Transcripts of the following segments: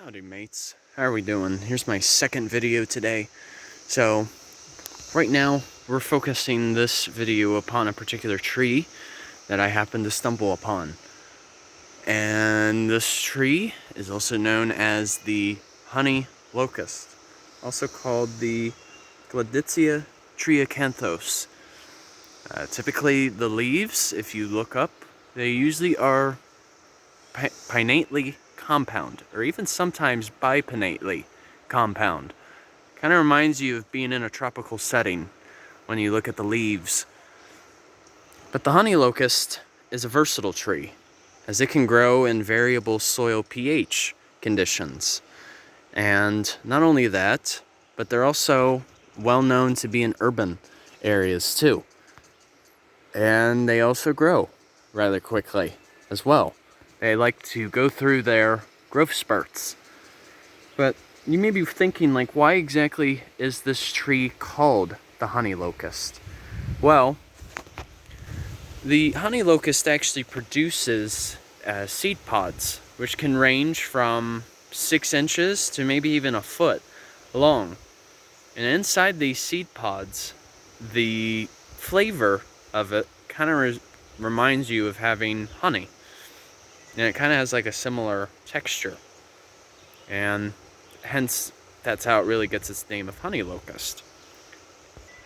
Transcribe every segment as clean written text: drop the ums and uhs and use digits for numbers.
Howdy mates, how are we doing? Here's my second video today. So, right now we're focusing this video upon a particular tree that I happened to stumble upon. And this tree is also known as the Honey Locust, also called the Gladitsia triacanthos. Typically the leaves, if you look up, they usually are pinnately compound, or even sometimes bipinnately compound. Kind of reminds you of being in a tropical setting when you look at the leaves. But the honey locust is a versatile tree, as it can grow in variable soil pH conditions. And not only that, but they're also well known to be in urban areas too. And they also grow rather quickly as well. They like to go through their growth spurts. But you may be thinking, like, why exactly is this tree called the honey locust? Well, the honey locust actually produces seed pods, which can range from 6 inches to maybe even a foot long. And inside these seed pods, the flavor of it kind of reminds you of having honey. And it kind of has like a similar texture. And hence, that's how it really gets its name of honey locust.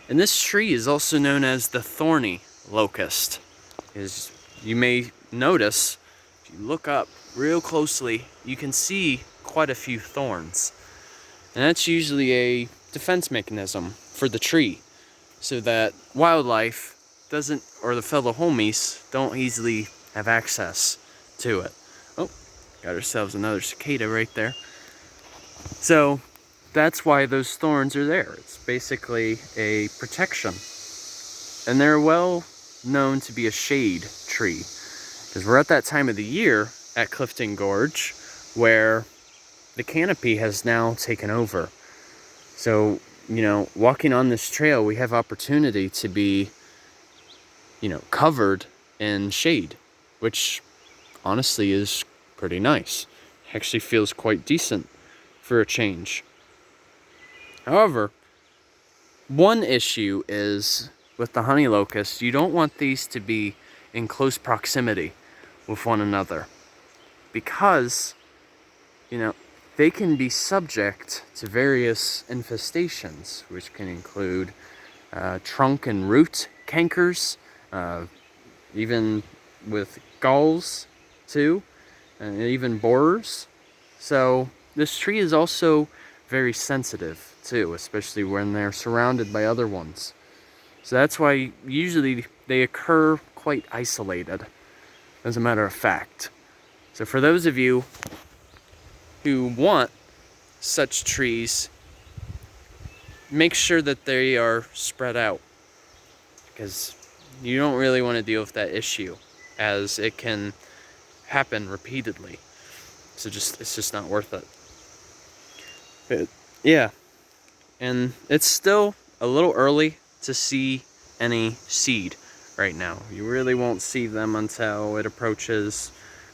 And this tree is also known as the thorny locust. As you may notice, if you look up real closely, you can see quite a few thorns. And that's usually a defense mechanism for the tree, so that wildlife doesn't, or the fellow homies, don't easily have access to it. Oh, got ourselves another cicada right there. So that's why those thorns are there. It's basically a protection. And they're well known to be a shade tree, because we're at that time of the year at Clifton Gorge where the canopy has now taken over. So, walking on this trail, we have opportunity to be, covered in shade, which honestly is pretty nice. Actually feels quite decent for a change. However, one issue is with the honey locust, you don't want these to be in close proximity with one another, because they can be subject to various infestations, which can include trunk and root cankers, even with galls too, and even borers. So this tree is also very sensitive too, especially when they're surrounded by other ones. So that's why usually they occur quite isolated, as a matter of fact. So for those of you who want such trees, make sure that they are spread out, because you don't really want to deal with that issue, as it can happen repeatedly. So it's just not worth it. But yeah, and it's still a little early to see any seed right now. You really won't see them until it approaches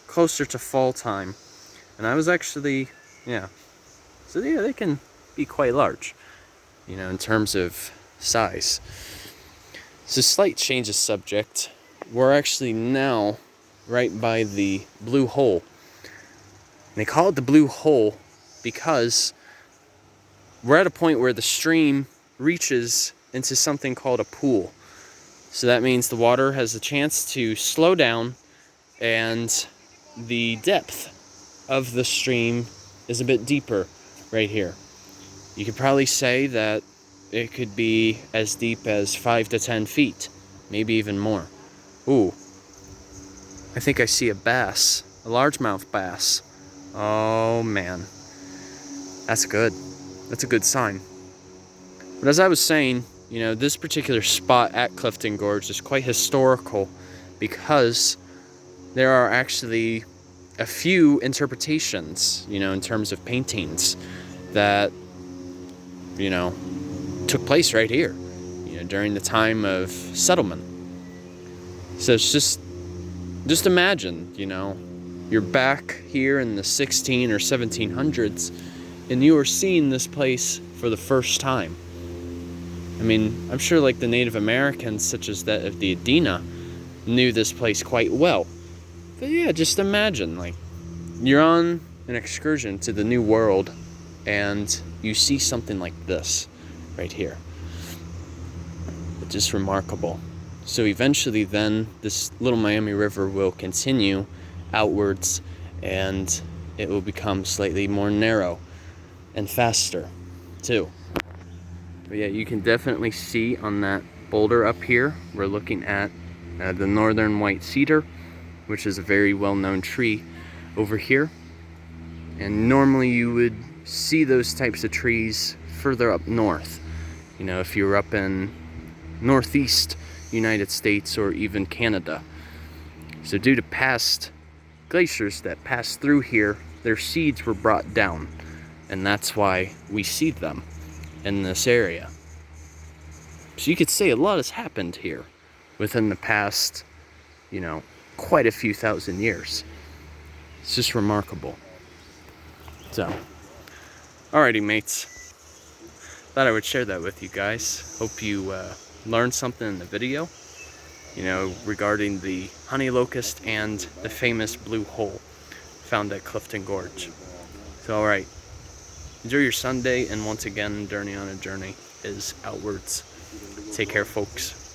closer to fall time. And I was actually, so they can be quite large, in terms of size. So slight change of subject. We're actually now right by the blue hole. And they call it the blue hole because we're at a point where the stream reaches into something called a pool. So that means the water has a chance to slow down, and the depth of the stream is a bit deeper right here. You could probably say that it could be as deep as 5 to 10 feet, maybe even more. Ooh, I think I see a bass, a largemouth bass. Oh man, that's good. That's a good sign. But as I was saying, this particular spot at Clifton Gorge is quite historical, because there are actually a few interpretations, in terms of paintings that, took place right here, during the time of settlement. So it's just imagine, you're back here in the 16 or 1700s, and you are seeing this place for the first time. I mean, I'm sure like the Native Americans, such as that of the Adena, knew this place quite well. But yeah, just imagine, like, you're on an excursion to the New World, and you see something like this right here. It's just remarkable. So eventually then, this Little Miami River will continue outwards, and it will become slightly more narrow and faster too. But yeah, you can definitely see on that boulder up here, we're looking at the northern white cedar, which is a very well-known tree over here. And normally you would see those types of trees further up north. You know, if you were up in northeast United States or even Canada. So due to past glaciers that passed through here, their seeds were brought down. And that's why we see them in this area. So you could say a lot has happened here within the past, you know, quite a few thousand years. It's just remarkable. So, alrighty mates. Thought I would share that with you guys. Hope you learned something in the video, you know, regarding the Honey Locust and the famous blue hole found at Clifton Gorge. So alright, enjoy your Sunday, and once again, Journey on a Journey is outwards. Take care, folks.